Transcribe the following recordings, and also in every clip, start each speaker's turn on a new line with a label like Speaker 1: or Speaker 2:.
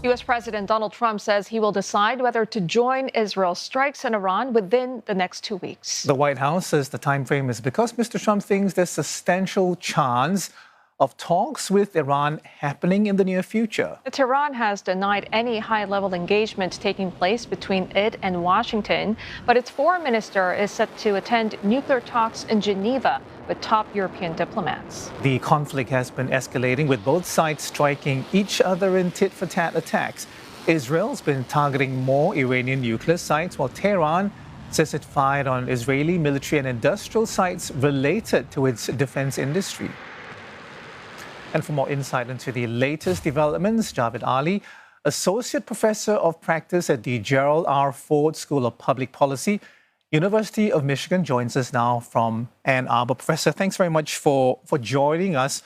Speaker 1: U.S. President Donald Trump says he will decide whether to join Israel's strikes in Iran within the next 2 weeks.
Speaker 2: The White House says the time frame is because Mr. Trump thinks there's a substantial chance of talks with Iran happening in the near future.
Speaker 1: Tehran has denied any high-level engagement taking place between it and Washington, but its foreign minister is set to attend nuclear talks in Geneva with top European diplomats.
Speaker 2: The conflict has been escalating, with both sides striking each other in tit-for-tat attacks. Israel's been targeting more Iranian nuclear sites, while Tehran says it fired on Israeli military and industrial sites related to its defense industry. And for more insight into the latest developments, Javed Ali, Associate Professor of Practice at the Gerald R. Ford School of Public Policy, University of Michigan, joins us now from Ann Arbor. Professor, thanks very much for joining us.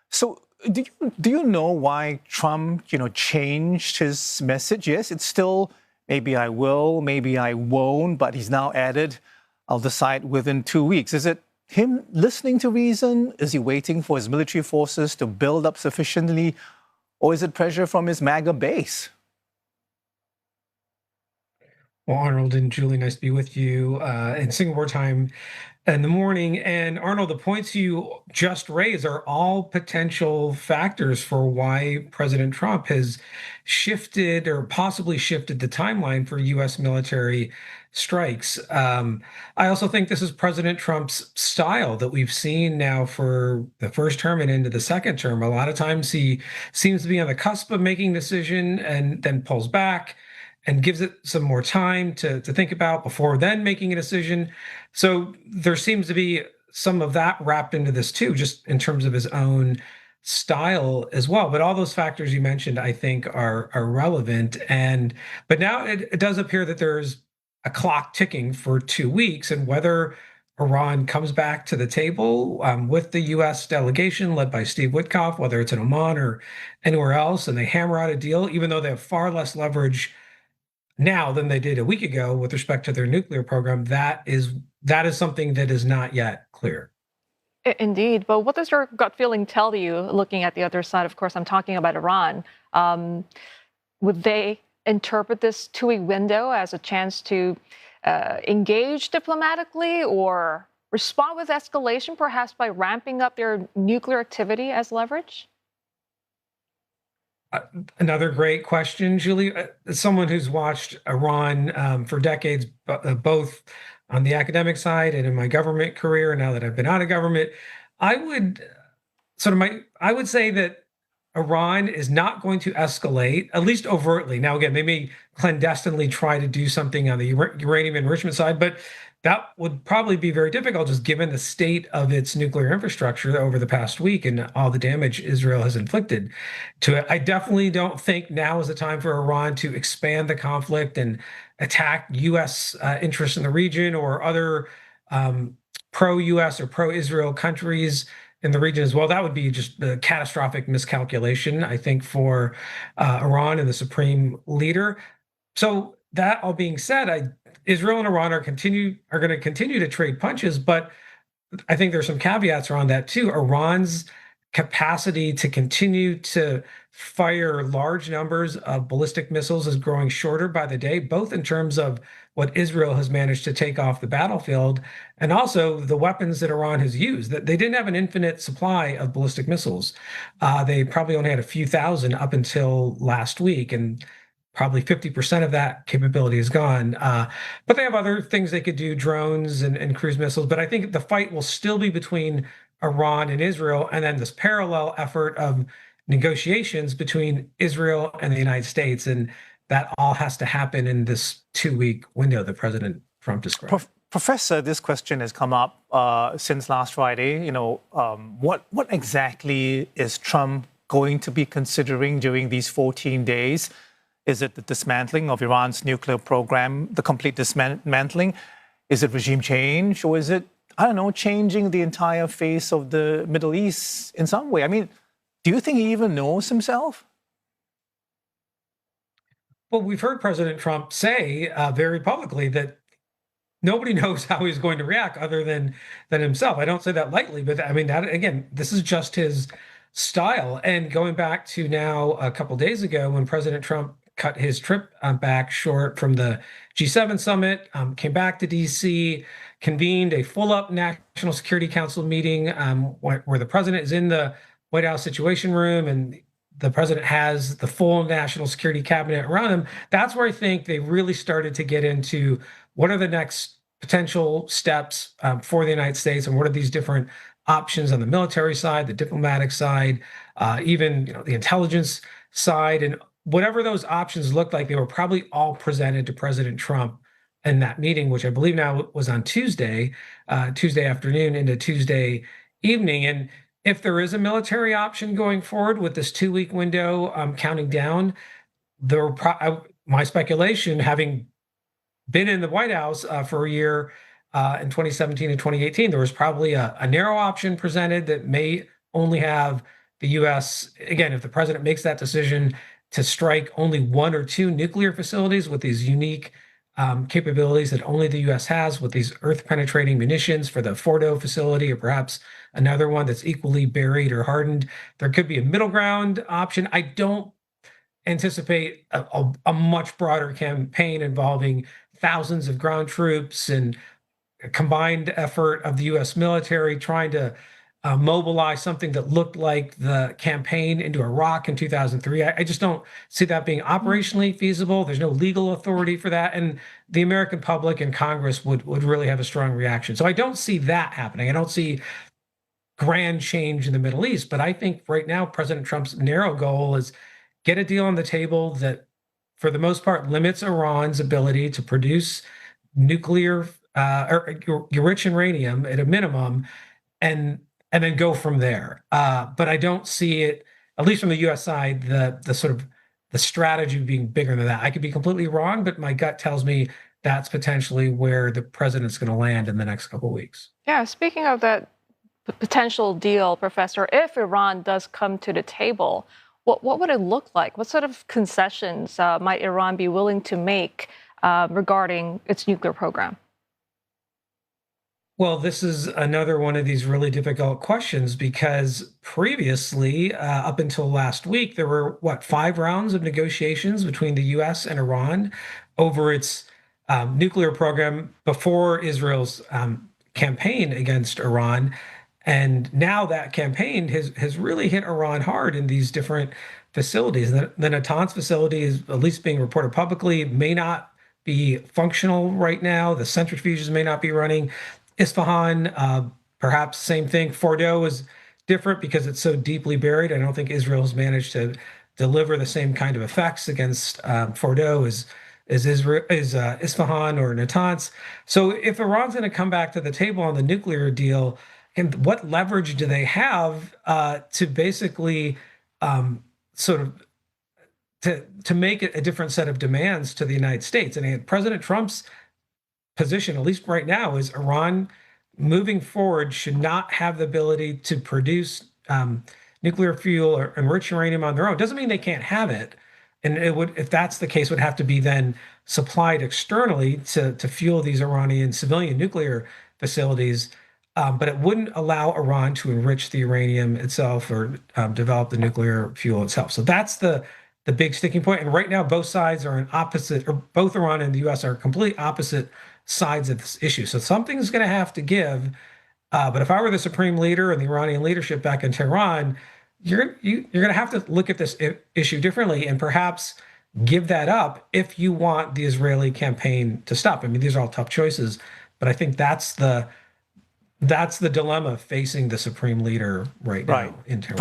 Speaker 2: So do you know why Trump, changed his message? Yes, it's still maybe I will, maybe I won't, but he's now added, I'll decide within 2 weeks. Is it him listening to reason? Is he waiting for his military forces to build up sufficiently? Or is it pressure from his MAGA base?
Speaker 3: Well, Arnold and Julie, nice to be with you in Singapore time in the morning. And Arnold, the points you just raised are all potential factors for why President Trump has shifted or possibly shifted the timeline for U.S. military strikes. I also think this is President Trump's style that we've seen now for the first term and into the second term. A lot of times he seems to be on the cusp of making a decision and then pulls back and gives it some more time to think about before then making a decision. So there seems to be some of that wrapped into this too, just in terms of his own style as well. But all those factors you mentioned, I think, are relevant. But now it does appear that there's a clock ticking for 2 weeks, and whether Iran comes back to the table with the U.S. delegation led by Steve Witkoff, whether it's in Oman or anywhere else, and they hammer out a deal, even though they have far less leverage now than they did a week ago with respect to their nuclear program, that is something that is not yet clear.
Speaker 1: Indeed. But what does your gut feeling tell you looking at the other side? Of course, I'm talking about Iran. Would they interpret this 2-week window as a chance to engage diplomatically or respond with escalation, perhaps by ramping up their nuclear activity as leverage?
Speaker 3: Another great question, Julie. As someone who's watched Iran for decades, both on the academic side and in my government career, now that I've been out of government, I would say that Iran is not going to escalate, at least overtly. Now, again, they may clandestinely try to do something on the uranium enrichment side, but that would probably be very difficult just given the state of its nuclear infrastructure over the past week and all the damage Israel has inflicted to it. I definitely don't think now is the time for Iran to expand the conflict and attack U.S. interests in the region or other pro-U.S. or pro-Israel countries in the region as well. That would be just a catastrophic miscalculation, I think, for Iran and the supreme leader. So that all being said, Israel and Iran are going to continue to trade punches, but I think there's some caveats around that too. Iran's capacity to continue to fire large numbers of ballistic missiles is growing shorter by the day, both in terms of what Israel has managed to take off the battlefield and also the weapons that Iran has used. That they didn't have an infinite supply of ballistic missiles. They probably only had a few thousand up until last week, and probably 50% of that capability is gone. But they have other things they could do, drones and cruise missiles. But I think the fight will still be between Iran and Israel, and then this parallel effort of negotiations between Israel and the United States. And that all has to happen in this 2-week window that President Trump described.
Speaker 2: Professor, this question has come up since last Friday. What exactly is Trump going to be considering during these 14 days? Is it the dismantling of Iran's nuclear program, the complete dismantling? Is it regime change? Or is it, changing the entire face of the Middle East in some way? I mean, do you think he even knows himself?
Speaker 3: Well, we've heard President Trump say very publicly that nobody knows how he's going to react other than himself. I don't say that lightly, but I mean, that again, this is just his style. And going back to now a couple days ago when President Trump cut his trip back short from the G7 summit, came back to DC, convened a full-up National Security Council meeting where the president is in the White House Situation Room and the president has the full national security cabinet around him. That's where I think they really started to get into what are the next potential steps for the United States and what are these different options on the military side, the diplomatic side, even the intelligence side, and whatever those options looked like, they were probably all presented to President Trump in that meeting, which I believe now was on Tuesday afternoon into Tuesday evening. And if there is a military option going forward with this 2-week window counting down, my speculation, having been in the White House for a year in 2017 and 2018, there was probably a narrow option presented that may only have the U.S. Again, if the president makes that decision to strike only 1 or 2 nuclear facilities with these unique capabilities that only the U.S. has, with these earth-penetrating munitions for the Fordo facility, or perhaps another one that's equally buried or hardened, there could be a middle ground option. I don't anticipate a much broader campaign involving thousands of ground troops and a combined effort of the U.S. military trying to mobilize something that looked like the campaign into Iraq in 2003. I just don't see that being operationally feasible. There's no legal authority for that. And the American public and Congress would really have a strong reaction. So I don't see that happening. I don't see grand change in the Middle East. But I think right now, President Trump's narrow goal is get a deal on the table that, for the most part, limits Iran's ability to produce nuclear or rich uranium at a minimum, and then go from there. But I don't see it, at least from the U.S. side, the sort of the strategy being bigger than that. I could be completely wrong, but my gut tells me that's potentially where the president's going to land in the next couple of weeks.
Speaker 1: Yeah, speaking of that potential deal, Professor, if Iran does come to the table, what would it look like? What sort of concessions might Iran be willing to make regarding its nuclear program?
Speaker 3: Well, this is another one of these really difficult questions because previously, up until last week, there were, 5 rounds of negotiations between the U.S. and Iran over its nuclear program before Israel's campaign against Iran. And now that campaign has really hit Iran hard in these different facilities. The Natanz facility is, at least being reported publicly, may not be functional right now. The centrifuges may not be running. Isfahan, perhaps same thing. Fordo is different because it's so deeply buried. I don't think Israel's managed to deliver the same kind of effects against Fordo as Isfahan or Natanz. So if Iran's going to come back to the table on the nuclear deal, and what leverage do they have to basically sort of to make it a different set of demands to the United States? And President Trump's position, at least right now, is Iran moving forward should not have the ability to produce nuclear fuel or enrich uranium on their own. Doesn't mean they can't have it. And it would, if that's the case, would have to be then supplied externally to fuel these Iranian civilian nuclear facilities. But it wouldn't allow Iran to enrich the uranium itself or develop the nuclear fuel itself. So that's the big sticking point. And right now, both sides are in opposite, or both Iran and the U.S. are complete opposite sides of this issue. So something's going to have to give. But if I were the supreme leader and the Iranian leadership back in Tehran, you're going to have to look at this issue differently and perhaps give that up if you want the Israeli campaign to stop. I mean, these are all tough choices, but I think that's the dilemma facing the supreme leader right now in Tehran.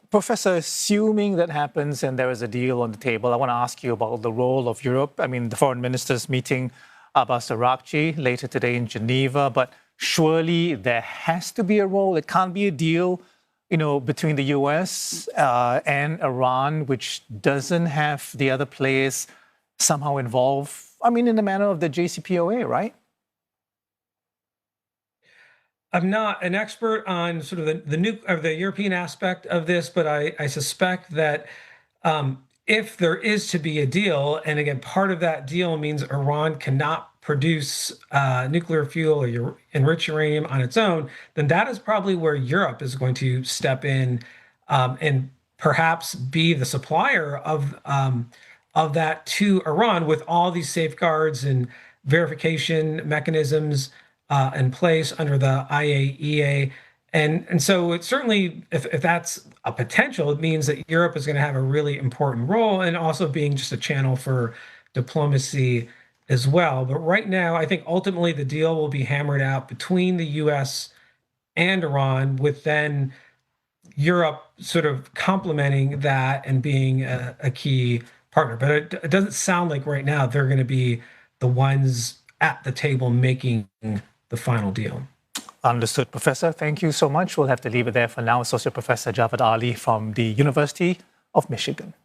Speaker 2: Professor, assuming that happens and there is a deal on the table, I want to ask you about the role of Europe. I mean, the foreign ministers meeting Abbas Araghchi later today in Geneva, but surely there has to be a role. It can't be a deal, between the U.S. And Iran, which doesn't have the other players somehow involved. I mean, in the manner of the JCPOA, right?
Speaker 3: I'm not an expert on sort of the European aspect of this, but I suspect that if there is to be a deal, and again, part of that deal means Iran cannot produce nuclear fuel or enrich uranium on its own, then that is probably where Europe is going to step in and perhaps be the supplier of that to Iran with all these safeguards and verification mechanisms in place under the IAEA. And so it certainly, if that's a potential, it means that Europe is going to have a really important role, and also being just a channel for diplomacy as well. But right now, I think ultimately the deal will be hammered out between the US and Iran, with then Europe sort of complementing that and being a key partner. But it doesn't sound like right now they're going to be the ones at the table making the final deal.
Speaker 2: Understood, Professor. Thank you so much. We'll have to leave it there for now. Associate Professor Javed Ali from the University of Michigan.